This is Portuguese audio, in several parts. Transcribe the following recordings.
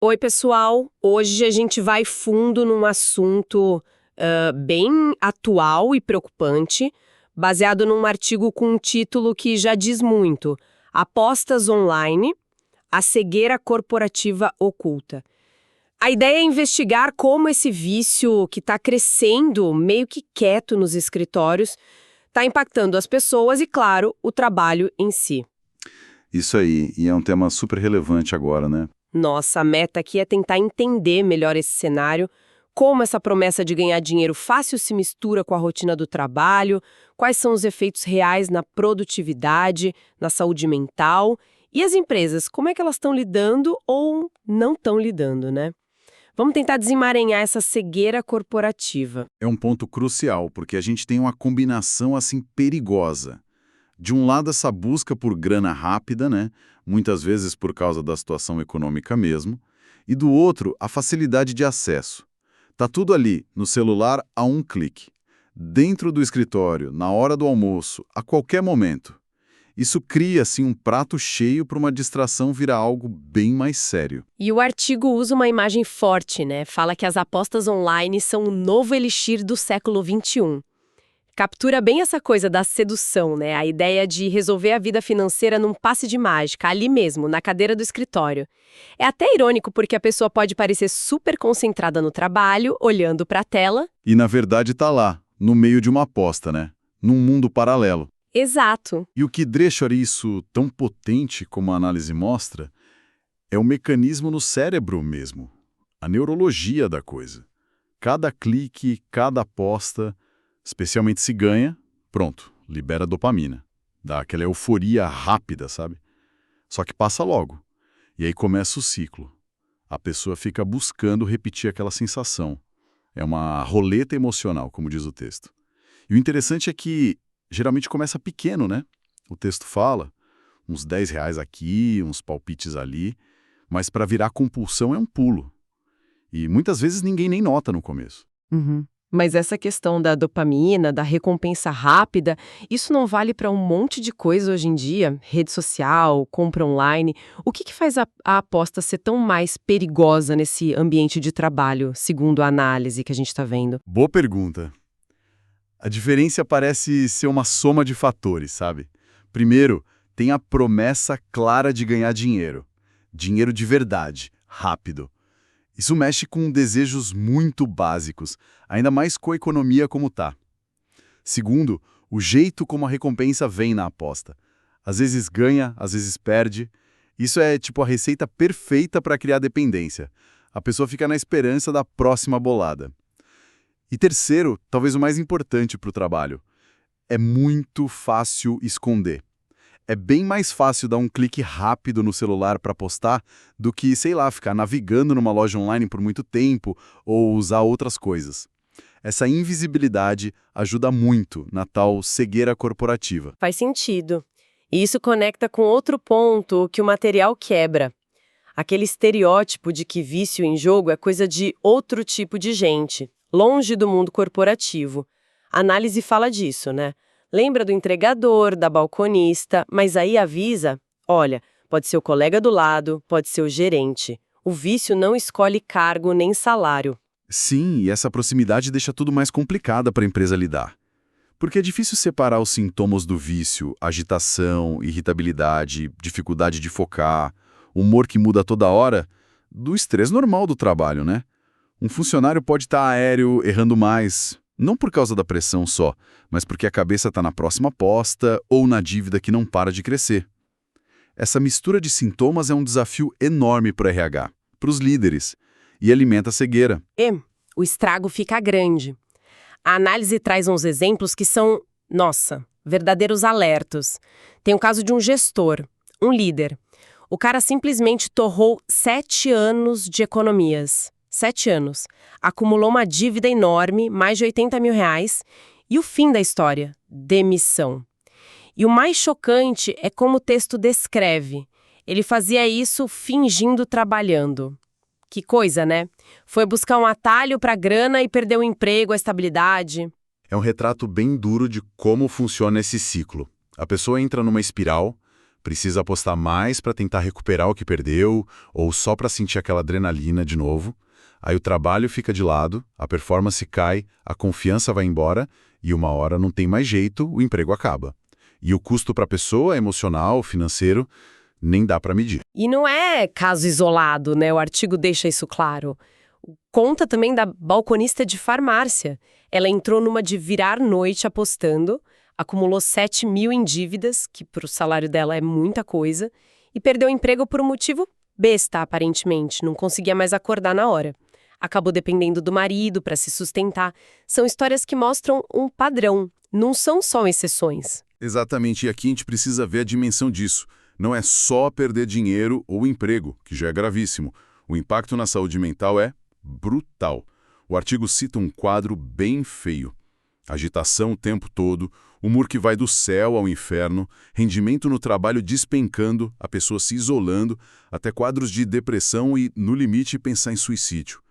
Oi, pessoal! Hoje a gente vai fundo num assunto bem atual e preocupante, baseado num artigo com um título que já diz muito: Apostas online, a cegueira corporativa oculta. A ideia é investigar como esse vício que está crescendo meio que quieto nos escritórios está impactando as pessoas e, claro, o trabalho em si. Isso aí, e é um tema super relevante agora, né? Nossa meta aqui é tentar entender melhor esse cenário, como essa promessa de ganhar dinheiro fácil se mistura com a rotina do trabalho, quais são os efeitos reais na produtividade, na saúde mental, e as empresas, como é que elas estão lidando ou não estão lidando, né? Vamos tentar desemaranhar essa cegueira corporativa. É um ponto crucial, porque a gente tem uma combinação assim perigosa. De um lado, essa busca por grana rápida, né? Muitas vezes por causa da situação econômica mesmo, e do outro, a facilidade de acesso. Tá tudo ali, no celular, a um clique. Dentro do escritório, na hora do almoço, a qualquer momento. Isso cria, assim, um prato cheio para uma distração virar algo bem mais sério. E o artigo usa uma imagem forte, né? Fala que as apostas online são o novo elixir do século XXI. Captura bem essa coisa da sedução, né? A ideia de resolver a vida financeira num passe de mágica, ali mesmo, na cadeira do escritório. É até irônico porque a pessoa pode parecer super concentrada no trabalho, olhando para a tela. E, na verdade, tá lá, no meio de uma aposta, né? Num mundo paralelo. Exato. E o que deixa isso tão potente como a análise mostra é o mecanismo no cérebro mesmo, a neurologia da coisa. Cada clique, cada aposta, especialmente se ganha, pronto, libera dopamina. Dá aquela euforia rápida, sabe? Só que passa logo. E aí começa o ciclo. A pessoa fica buscando repetir aquela sensação. É uma roleta emocional, como diz o texto. E o interessante é que geralmente começa pequeno, né? O texto fala, uns R$ 10 aqui, uns palpites ali, mas para virar compulsão é um pulo. E muitas vezes ninguém nem nota no começo. Uhum. Mas essa questão da dopamina, da recompensa rápida, isso não vale para um monte de coisa hoje em dia? Rede social, compra online. O que faz a aposta ser tão mais perigosa nesse ambiente de trabalho, segundo a análise que a gente está vendo? Boa pergunta. A diferença parece ser uma soma de fatores, sabe? Primeiro, tem a promessa clara de ganhar dinheiro. Dinheiro de verdade, rápido. Isso mexe com desejos muito básicos, ainda mais com a economia como tá. Segundo, o jeito como a recompensa vem na aposta. Às vezes ganha, às vezes perde. Isso é tipo a receita perfeita para criar dependência. A pessoa fica na esperança da próxima bolada. E terceiro, talvez o mais importante para o trabalho, é muito fácil esconder. É bem mais fácil dar um clique rápido no celular para postar do que, sei lá, ficar navegando numa loja online por muito tempo ou usar outras coisas. Essa invisibilidade ajuda muito na tal cegueira corporativa. Faz sentido. E isso conecta com outro ponto que o material quebra. Aquele estereótipo de que vício em jogo é coisa de outro tipo de gente, longe do mundo corporativo. A análise fala disso, né? Lembra do entregador, da balconista, mas aí avisa, olha, pode ser o colega do lado, pode ser o gerente. O vício não escolhe cargo nem salário. Sim, e essa proximidade deixa tudo mais complicado para a empresa lidar. Porque é difícil separar os sintomas do vício, agitação, irritabilidade, dificuldade de focar, humor que muda toda hora, do estresse normal do trabalho, né? Um funcionário pode estar aéreo, errando mais, não por causa da pressão só, mas porque a cabeça está na próxima aposta ou na dívida que não para de crescer. Essa mistura de sintomas é um desafio enorme para o RH, para os líderes, e alimenta a cegueira. E o estrago fica grande. A análise traz uns exemplos que são, nossa, verdadeiros alertos. Tem o caso de um gestor, um líder. O cara simplesmente torrou 7 anos de economias. 7 anos. Acumulou uma dívida enorme, mais de R$ 80.000. E o fim da história? Demissão. E o mais chocante é como o texto descreve. Ele fazia isso fingindo trabalhando. Que coisa, né? Foi buscar um atalho para a grana e perdeu o emprego, a estabilidade. É um retrato bem duro de como funciona esse ciclo. A pessoa entra numa espiral, Precisa apostar mais para tentar recuperar o que perdeu ou só para sentir aquela adrenalina de novo. Aí o trabalho fica de lado, a performance cai, a confiança vai embora e uma hora não tem mais jeito, o emprego acaba. E o custo para a pessoa, emocional, financeiro, nem dá para medir. E não é caso isolado, né? O artigo deixa isso claro. Conta também da balconista de farmácia. Ela entrou numa de virar noite apostando, acumulou 7 mil em dívidas, que para o salário dela é muita coisa, e perdeu o emprego por um motivo besta, aparentemente, não conseguia mais acordar na hora. Acabou dependendo do marido para se sustentar. São histórias que mostram um padrão, não são só exceções. Exatamente, e aqui a gente precisa ver a dimensão disso. Não é só perder dinheiro ou emprego, que já é gravíssimo. O impacto na saúde mental é brutal. O artigo cita um quadro bem feio. Agitação o tempo todo, humor que vai do céu ao inferno, rendimento no trabalho despencando, a pessoa se isolando, até quadros de depressão e, no limite, pensar em suicídio.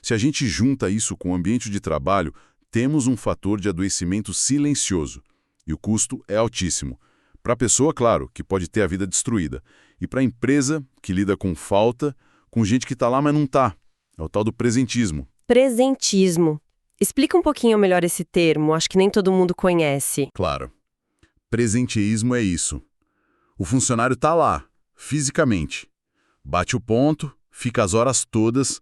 Se a gente junta isso com o ambiente de trabalho, temos um fator de adoecimento silencioso. E o custo é altíssimo. Para a pessoa, claro, que pode ter a vida destruída. E para a empresa, que lida com falta, com gente que está lá, mas não está. É o tal do presentismo. Presentismo. Explica um pouquinho melhor esse termo, acho que nem todo mundo conhece. Claro. Presenteísmo é isso. O funcionário está lá, fisicamente. Bate o ponto, fica as horas todas,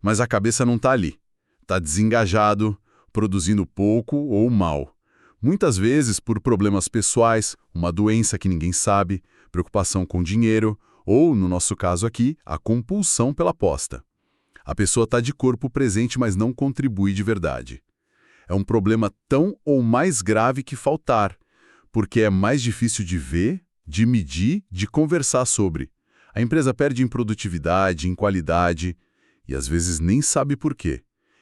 mas a cabeça não está ali. Está desengajado, produzindo pouco ou mal. Muitas vezes por problemas pessoais, uma doença que ninguém sabe, preocupação com dinheiro ou, no nosso caso aqui, a compulsão pela aposta. A pessoa está de corpo presente, mas não contribui de verdade. É um problema tão ou mais grave que faltar, porque é mais difícil de ver, de medir, de conversar sobre. A empresa perde em produtividade, em qualidade, e às vezes nem sabe por quê.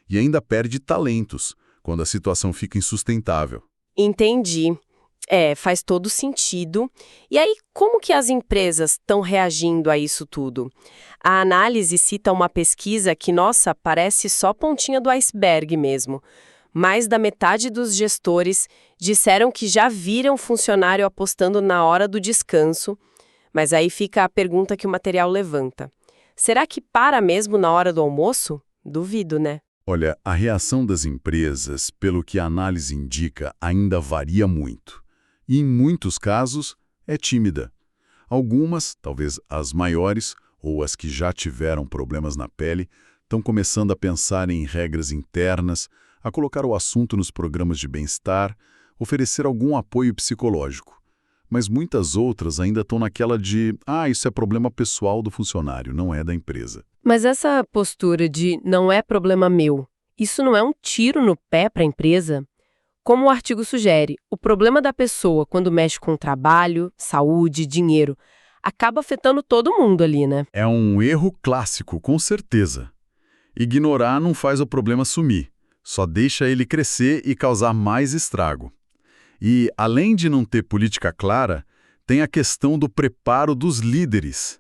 E ainda perde talentos, quando a situação fica insustentável. Entendi. Faz todo sentido. E aí, como que as empresas estão reagindo a isso tudo? A análise cita uma pesquisa que, nossa, parece só pontinha do iceberg mesmo. Mais da metade dos gestores disseram que já viram funcionário apostando na hora do descanso, mas aí fica a pergunta que o material levanta. Será que para mesmo na hora do almoço? Duvido, né? Olha, a reação das empresas, pelo que a análise indica, ainda varia muito. E, em muitos casos, é tímida. Algumas, talvez as maiores, ou as que já tiveram problemas na pele, estão começando a pensar em regras internas, a colocar o assunto nos programas de bem-estar, oferecer algum apoio psicológico. Mas muitas outras ainda estão naquela de, isso é problema pessoal do funcionário, não é da empresa. Mas essa postura de não é problema meu, isso não é um tiro no pé para a empresa? Como o artigo sugere, o problema da pessoa quando mexe com trabalho, saúde, dinheiro, acaba afetando todo mundo ali, né? É um erro clássico, com certeza. Ignorar não faz o problema sumir, só deixa ele crescer e causar mais estrago. E, além de não ter política clara, tem a questão do preparo dos líderes.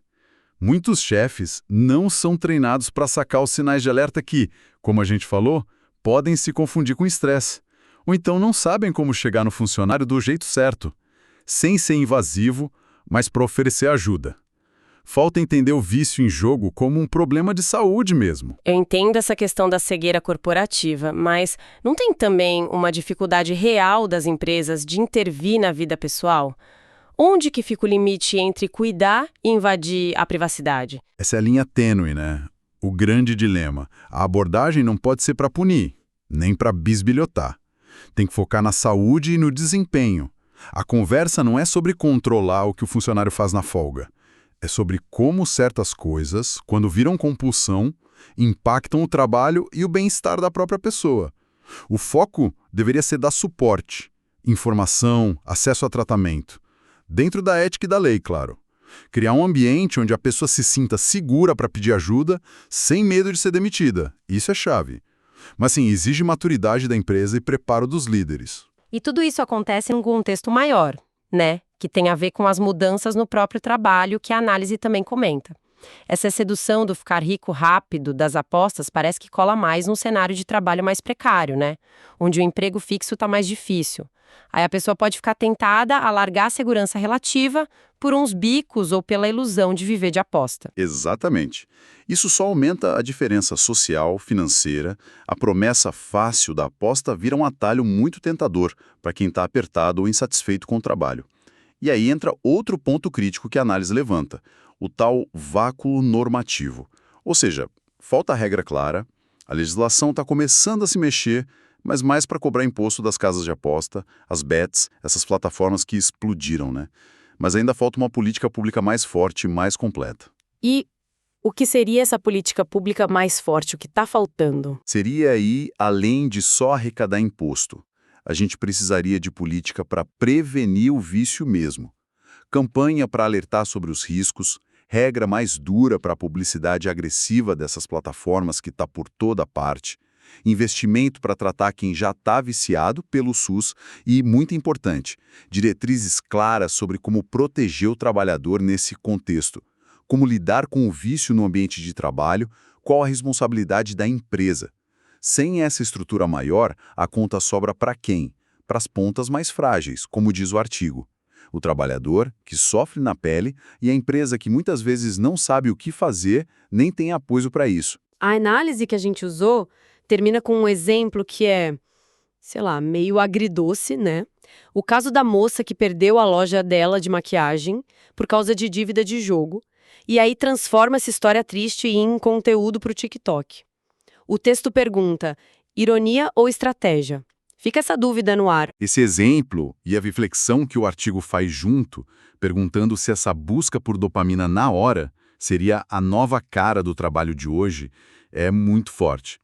Muitos chefes não são treinados para sacar os sinais de alerta que, como a gente falou, podem se confundir com estresse. Ou então não sabem como chegar no funcionário do jeito certo, sem ser invasivo, mas para oferecer ajuda. Falta entender o vício em jogo como um problema de saúde mesmo. Eu entendo essa questão da cegueira corporativa, mas não tem também uma dificuldade real das empresas de intervir na vida pessoal? Onde que fica o limite entre cuidar e invadir a privacidade? Essa é a linha tênue, né? O grande dilema. A abordagem não pode ser para punir, nem para bisbilhotar. Tem que focar na saúde e no desempenho. A conversa não é sobre controlar o que o funcionário faz na folga. É sobre como certas coisas, quando viram compulsão, impactam o trabalho e o bem-estar da própria pessoa. O foco deveria ser dar suporte, informação, acesso a tratamento. Dentro da ética e da lei, claro. Criar um ambiente onde a pessoa se sinta segura para pedir ajuda, sem medo de ser demitida. Isso é chave. Mas sim, exige maturidade da empresa e preparo dos líderes. E tudo isso acontece em um contexto maior, né? Que tem a ver com as mudanças no próprio trabalho, que a análise também comenta. Essa sedução do ficar rico rápido das apostas parece que cola mais num cenário de trabalho mais precário, né? Onde o emprego fixo está mais difícil. Aí a pessoa pode ficar tentada a largar a segurança relativa por uns bicos ou pela ilusão de viver de aposta. Exatamente. Isso só aumenta a diferença social, financeira. A promessa fácil da aposta vira um atalho muito tentador para quem está apertado ou insatisfeito com o trabalho. E aí entra outro ponto crítico que a análise levanta, o tal vácuo normativo. Ou seja, falta regra clara, a legislação está começando a se mexer, mas mais para cobrar imposto das casas de aposta, as bets, essas plataformas que explodiram, né? Mas ainda falta uma política pública mais forte e mais completa. E o que seria essa política pública mais forte? O que está faltando? Seria aí, além de só arrecadar imposto, a gente precisaria de política para prevenir o vício mesmo. Campanha para alertar sobre os riscos, regra mais dura para a publicidade agressiva dessas plataformas que está por toda parte, investimento para tratar quem já está viciado pelo SUS e, muito importante, diretrizes claras sobre como proteger o trabalhador nesse contexto, como lidar com o vício no ambiente de trabalho, qual a responsabilidade da empresa. Sem essa estrutura maior, a conta sobra para quem? Para as pontas mais frágeis, como diz o artigo. O trabalhador, que sofre na pele, e a empresa que muitas vezes não sabe o que fazer, nem tem apoio para isso. A análise que a gente usou termina com um exemplo que é, sei lá, meio agridoce, né? O caso da moça que perdeu a loja dela de maquiagem por causa de dívida de jogo, e aí transforma essa história triste em conteúdo para o TikTok. O texto pergunta, ironia ou estratégia? Fica essa dúvida no ar. Esse exemplo e a reflexão que o artigo faz junto, perguntando se essa busca por dopamina na hora seria a nova cara do trabalho de hoje, é muito forte.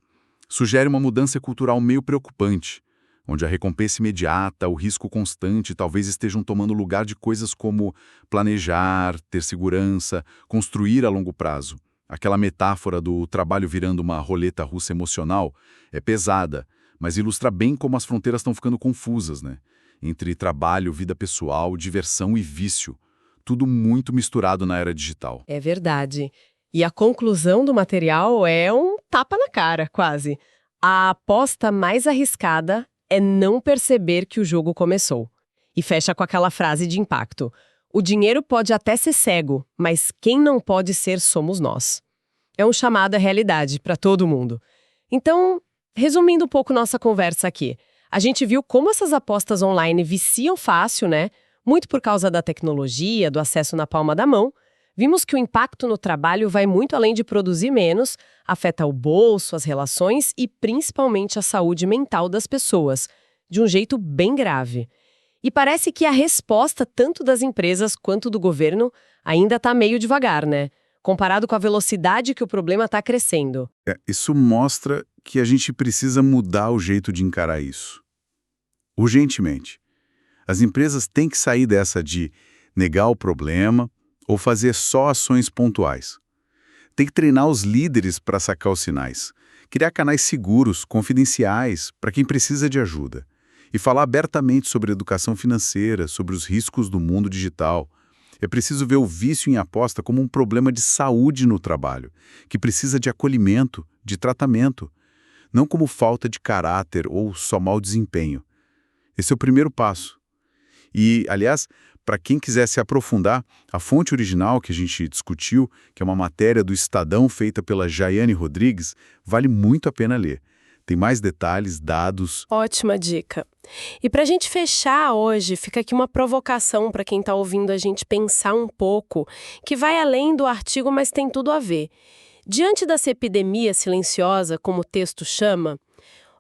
Sugere uma mudança cultural meio preocupante, onde a recompensa imediata, o risco constante talvez estejam tomando lugar de coisas como planejar, ter segurança, construir a longo prazo. Aquela metáfora do trabalho virando uma roleta russa emocional é pesada, mas ilustra bem como as fronteiras estão ficando confusas, né? Entre trabalho, vida pessoal, diversão e vício. Tudo muito misturado na era digital. É verdade. E a conclusão do material é um tapa na cara, quase. A aposta mais arriscada é não perceber que o jogo começou. E fecha com aquela frase de impacto. O dinheiro pode até ser cego, mas quem não pode ser somos nós. É um chamado à realidade para todo mundo. Então, resumindo um pouco nossa conversa aqui, a gente viu como essas apostas online viciam fácil, né? Muito por causa da tecnologia, do acesso na palma da mão. Vimos que o impacto no trabalho vai muito além de produzir menos, afeta o bolso, as relações e principalmente a saúde mental das pessoas, de um jeito bem grave. E parece que a resposta tanto das empresas quanto do governo ainda está meio devagar, né? Comparado com a velocidade que o problema está crescendo. Isso mostra que a gente precisa mudar o jeito de encarar isso. Urgentemente. As empresas têm que sair dessa de negar o problema ou fazer só ações pontuais. Tem que treinar os líderes para sacar os sinais, criar canais seguros, confidenciais, para quem precisa de ajuda, e falar abertamente sobre educação financeira, sobre os riscos do mundo digital. É preciso ver o vício em aposta como um problema de saúde no trabalho, que precisa de acolhimento, de tratamento, não como falta de caráter ou só mau desempenho. Esse é o primeiro passo. E, aliás, para quem quiser se aprofundar, a fonte original que a gente discutiu, que é uma matéria do Estadão feita pela Jaiane Rodrigues, vale muito a pena ler. Tem mais detalhes, dados... Ótima dica. E para a gente fechar hoje, fica aqui uma provocação para quem está ouvindo a gente pensar um pouco, que vai além do artigo, mas tem tudo a ver. Diante dessa epidemia silenciosa, como o texto chama,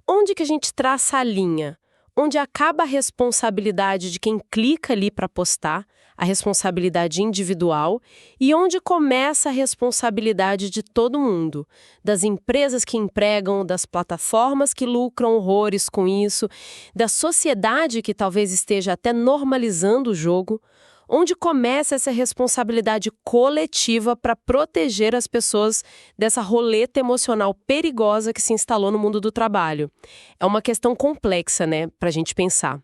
onde que a gente traça a linha? Onde acaba a responsabilidade de quem clica ali para postar, a responsabilidade individual, e onde começa a responsabilidade de todo mundo, das empresas que empregam, das plataformas que lucram horrores com isso, da sociedade que talvez esteja até normalizando o jogo, onde começa essa responsabilidade coletiva para proteger as pessoas dessa roleta emocional perigosa que se instalou no mundo do trabalho. É uma questão complexa, né, para a gente pensar.